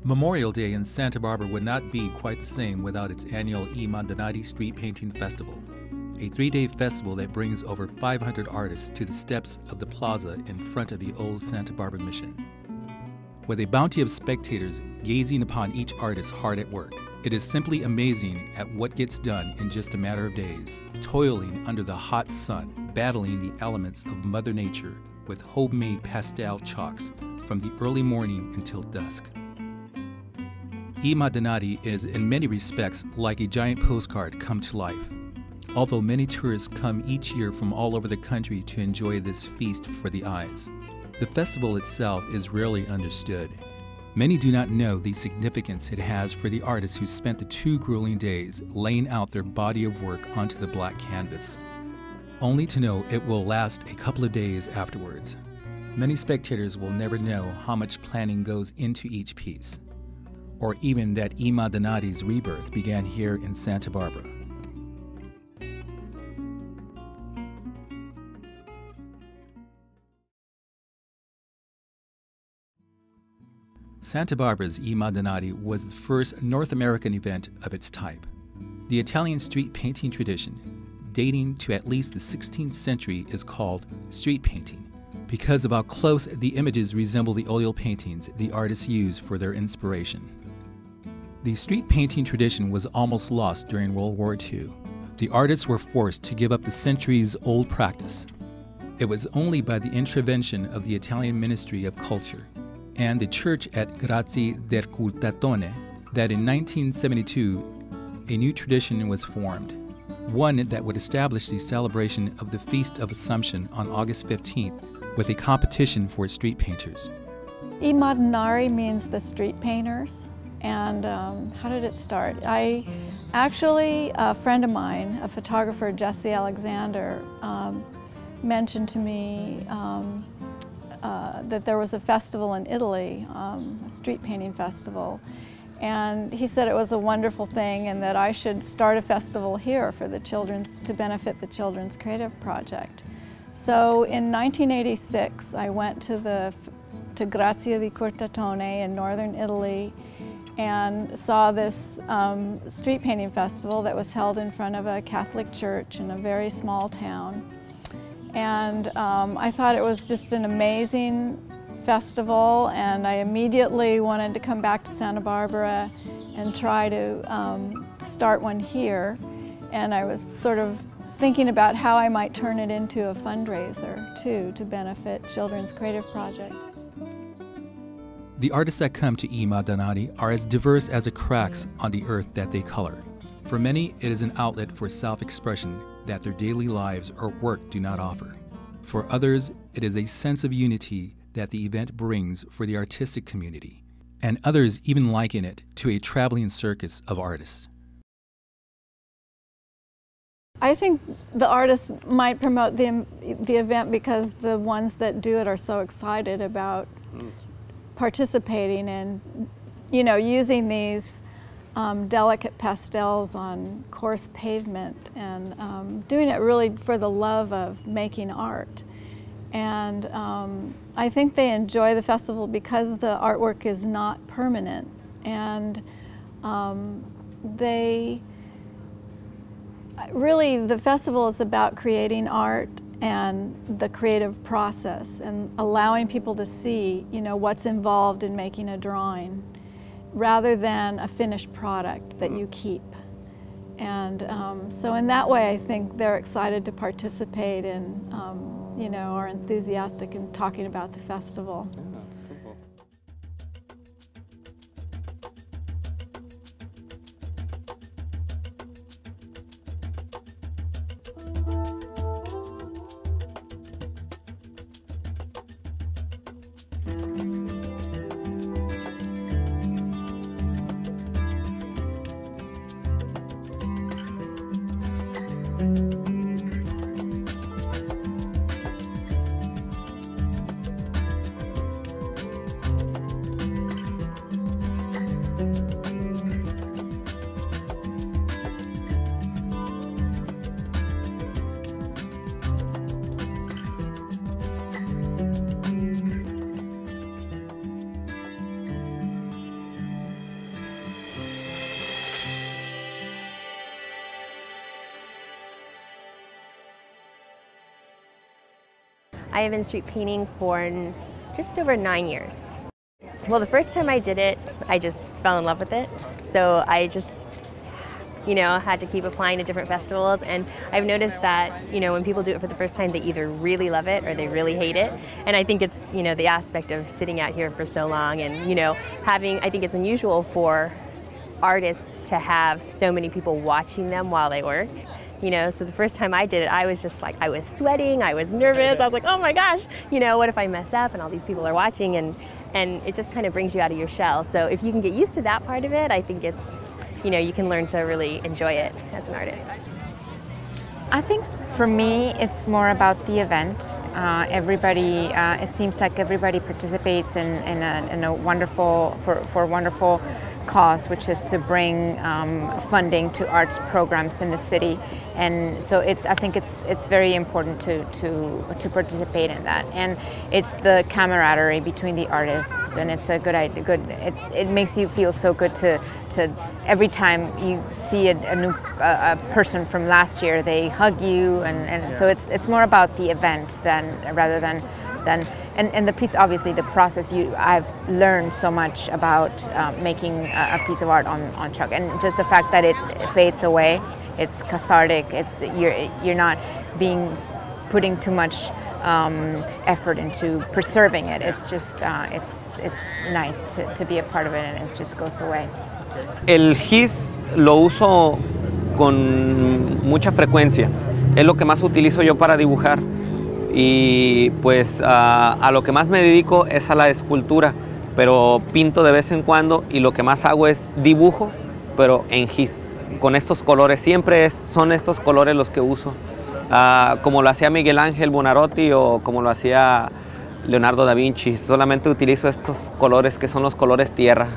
Memorial Day in Santa Barbara would not be quite the same without its annual Madonnari Street Painting Festival, a 3-day festival that brings over 500 artists to the steps of the plaza in front of the old Santa Barbara Mission. With a bounty of spectators gazing upon each artist hard at work, it is simply amazing at what gets done in just a matter of days, toiling under the hot sun, battling the elements of Mother Nature with homemade pastel chalks from the early morning until dusk. Madonnari is in many respects like a giant postcard come to life. Although many tourists come each year from all over the country to enjoy this feast for the eyes, the festival itself is rarely understood. Many do not know the significance it has for the artists who spent the 2 grueling days laying out their body of work onto the black canvas, only to know it will last a couple of days afterwards. Many spectators will never know how much planning goes into each piece, or even that Madonnari's rebirth began here in Santa Barbara. Santa Barbara's Madonnari was the first North American event of its type. The Italian street painting tradition, dating to at least the 16th century, is called street painting because of how close the images resemble the oil paintings the artists used for their inspiration. The street painting tradition was almost lost during World War II. The artists were forced to give up the centuries-old practice. It was only by the intervention of the Italian Ministry of Culture and the church at Grazie del Curtatone that in 1972 a new tradition was formed, one that would establish the celebration of the Feast of Assumption on August 15th with a competition for street painters. Madonnari means the street painters. And how did it start? A friend of mine, a photographer, Jesse Alexander, mentioned to me that there was a festival in Italy, a street painting festival. And he said it was a wonderful thing and that I should start a festival here for the to benefit the Children's Creative Project. So in 1986, I went to Grazie di Curtatone in northern Italy and saw this street painting festival that was held in front of a Catholic church in a very small town. And I thought it was just an amazing festival, and I immediately wanted to come back to Santa Barbara and try to start one here. And I was sort of thinking about how I might turn it into a fundraiser too, to benefit Children's Creative Project. The artists that come to Madonnari are as diverse as the cracks on the earth that they color. For many, it is an outlet for self-expression that their daily lives or work do not offer. For others, it is a sense of unity that the event brings for the artistic community, and others even liken it to a traveling circus of artists. I think the artists might promote the event because the ones that do it are so excited about participating and, using these delicate pastels on coarse pavement and doing it really for the love of making art. And I think they enjoy the festival because the artwork is not permanent, and the festival is about creating art and the creative process and allowing people to see, what's involved in making a drawing rather than a finished product that you keep. And so in that way, I think they're excited to participate and, are enthusiastic in talking about the festival. I have been street painting for just over 9 years. Well, the first time I did it, I just fell in love with it. So I just, had to keep applying to different festivals, and I've noticed that, when people do it for the first time, they either really love it or they really hate it. And I think it's, the aspect of sitting out here for so long and, I think it's unusual for artists to have so many people watching them while they work. So the first time I did it, I was just like, I was sweating, I was nervous, I was like, oh my gosh, what if I mess up and all these people are watching, and it just kind of brings you out of your shell. So if you can get used to that part of it, I think it's, you can learn to really enjoy it as an artist. I think for me, it's more about the event. Everybody, it seems like everybody participates in a wonderful, for a wonderful cause, which is to bring funding to arts programs in the city, and so I think it's very important to participate in that, and it's the camaraderie between the artists, and it's a good idea. It makes you feel so good to every time you see a new person from last year, they hug you, and so it's more about the event rather than. And the piece, obviously, the process. I've learned so much about making a piece of art on chalk, and just the fact that it fades away, it's cathartic. You're not putting too much effort into preserving it. It's just it's nice to be a part of it, and it just goes away. El gis lo uso con mucha frecuencia. Es lo que más utilizo yo para dibujar. Y pues a lo que más me dedico es a la escultura, pero pinto de vez en cuando, y lo que más hago es dibujo, pero en gis, con estos colores. Siempre son estos colores los que uso, como lo hacía Miguel Ángel Buonarroti o como lo hacía Leonardo da Vinci. Solamente utilizo estos colores que son los colores tierra.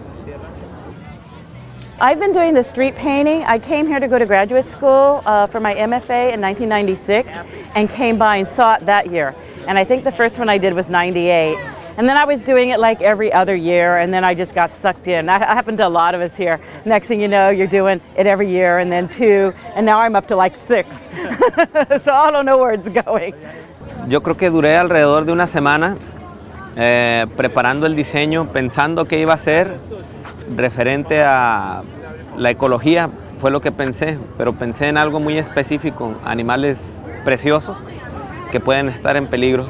I've been doing the street painting. I came here to go to graduate school for my MFA in 1996 and came by and saw it that year. And I think the first one I did was 98. And then I was doing it like every other year, and then I just got sucked in. That happened to a lot of us here. Next thing you know, you're doing it every year, and then 2, and now I'm up to like 6. So I don't know where it's going. Yo creo que duré alrededor de una semana preparando el diseño, pensando qué iba a hacer referente a la ecología. Fue lo que pensé, pero pensé en algo muy específico, animales preciosos que pueden estar en peligro.